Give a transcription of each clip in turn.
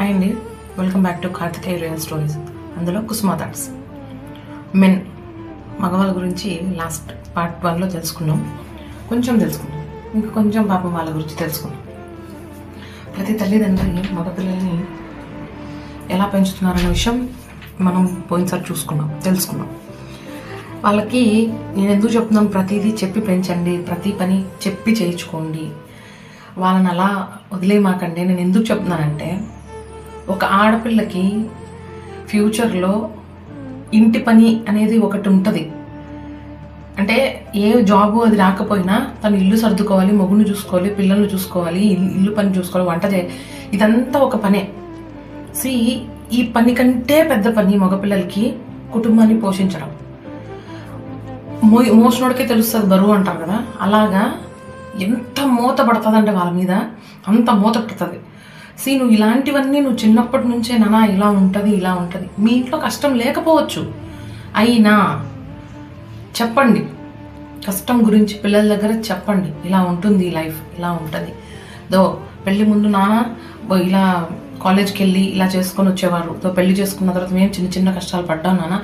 Hi అండి, welcome back to Karthikeya real stories. అందులో Kusuma thoughts. Men మగవాళ్ళ గురించి లాస్ట్ పార్ట్ 1లో తెలుసుకున్నాం. కొంచెం ఇంకా కొంచెం పాపం వాళ్ళ గురించి తెలుసుకున్నాం. ప్రతి తల్లిదండ్రులు మగపిల్లల్ని ఎలా పెంచుతున్నారనే విషయం మనం పోయినసారి తెలుసుకున్నాం. వాళ్ళకి నేను ఎందుకు చెప్తున్నాను, ప్రతిదీ చెప్పి పెంచండి, ప్రతి పని చెప్పి చేయించుకోండి, వాళ్ళని అలా వదిలేమాకండి. నేను ఎందుకు చెప్తున్నానంటే, ఒక ఆడపిల్లకి ఫ్యూచర్లో ఇంటి పని అనేది ఒకటి ఉంటుంది. అంటే ఏ జాబు అది రాకపోయినా తను ఇల్లు సర్దుకోవాలి, మొగుని చూసుకోవాలి, పిల్లల్ని చూసుకోవాలి, ఇల్లు పని చూసుకోవాలి, వంట చేయాలి. ఇదంతా ఒక పనే. ఈ పని కంటే పెద్ద పని మగపిల్లలకి కుటుంబాన్ని పోషించడం. మోసనోడికే తెలుస్తుంది బరువు అంటారు కదా, అలాగా ఎంత మూత పడుతుందంటే వాళ్ళ మీద అంత మూత పడుతుంది. నువ్వు ఇలాంటివన్నీ నువ్వు చిన్నప్పటి నుంచే నానా ఇలా ఉంటుంది. మీ ఇంట్లో కష్టం లేకపోవచ్చు, అయినా చెప్పండి. కష్టం గురించి పిల్లల దగ్గర చెప్పండి. ఇలా ఉంటుంది లైఫ్, ఇలా ఉంటుంది. పెళ్లి ముందు నాన్న ఇలా కాలేజ్కి వెళ్ళి ఇలా చేసుకొని వచ్చేవారు. పెళ్లి చేసుకున్న తర్వాత మేము చిన్న చిన్న కష్టాలు పడ్డాం నాన్న.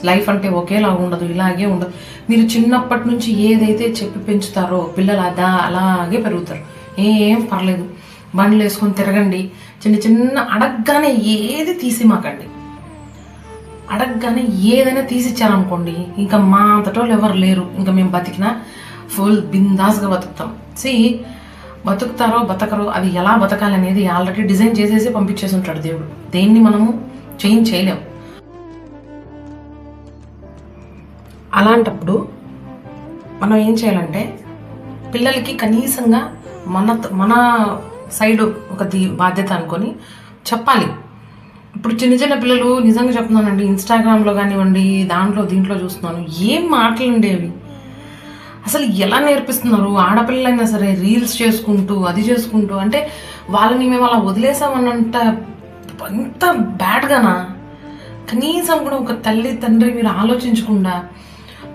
లైఫ్ అంటే ఒకేలా ఉండదు, ఇలాగే ఉండదు. మీరు చిన్నప్పటి నుంచి ఏదైతే చెప్పి పెంచుతారో పిల్లలు అలాగే పెరుగుతారు. ఏం పర్లేదు, బండ్లు వేసుకొని తిరగండి. చిన్న అడగగానే ఏది తీసిమాకండి. అడగగానే ఏదైనా తీసిచ్చారనుకోండి, ఇంకా మా అంతటోళ్ళు ఎవరు లేరు. ఇంకా మేము బతికినా ఫుల్ బిందాస్గా బతుకుతాం. బతుకుతారో బతకరో, అది ఎలా బతకాలి అనేది ఆల్రెడీ డిజైన్ చేసేసి పంపించేసి ఉంటాడు దేవుడు. దేన్ని మనము చేంజ్ చేయలేము. అలాంటప్పుడు మనం ఏం చేయాలంటే, పిల్లలకి కనీసంగా మన సైడ్ ఒక బాధ్యత అనుకొని చెప్పాలి. ఇప్పుడు చిన్న పిల్లలు నిజంగా చెప్తున్నానండి, ఇన్స్టాగ్రామ్లో కానివ్వండి, దీంట్లో చూస్తున్నాను, ఏం మాటలు ఉండేవి అసలు ఎలా నేర్పిస్తున్నారు. ఆడపిల్లలైనా సరే రీల్స్ చేసుకుంటూ అది చేసుకుంటూ, అంటే వాళ్ళని మేము అలా వదిలేసామన్నంత అంత బ్యాడ్గానా. కనీసం కూడా ఒక తల్లి తండ్రి మీరు ఆలోచించకుండా,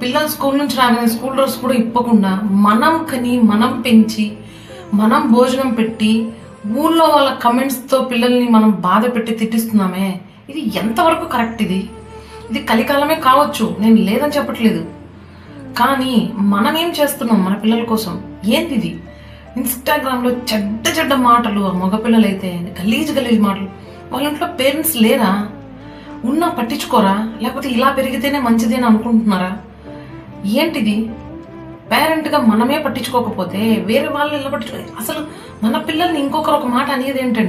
పిల్లలు స్కూల్ నుంచి రాగానే స్కూల్ డ్రెస్ కూడా ఇప్పకుండా, మనం పెంచి మనం భోజనం పెట్టి ఊళ్ళో వాళ్ళ కమెంట్స్తో పిల్లల్ని మనం బాధ పెట్టి తిట్టిస్తున్నామే. ఇది ఎంతవరకు కరెక్ట్? ఇది కలికాలమే కావచ్చు, నేను లేదని చెప్పట్లేదు. కానీ మనం ఏం చేస్తున్నాం మన పిల్లల కోసం? ఏంది ఇది? ఇన్స్టాగ్రామ్లో చెడ్డ మాటలు, మగపిల్లలైతే గలీజ్ మాటలు. వాళ్ళ ఇంట్లో పేరెంట్స్ లేరా? ఉన్నా పట్టించుకోరా? లేకపోతే ఇలా పెరిగితేనే మంచిది అని అనుకుంటున్నారా? ఏంటిది? పేరెంట్గా మనమే పట్టించుకోకపోతే వేరే వాళ్ళు ఎలా పట్టించుకో? అసలు మన పిల్లల్ని ఇంకొకరు ఒక మాట అనేది ఏంటంటే,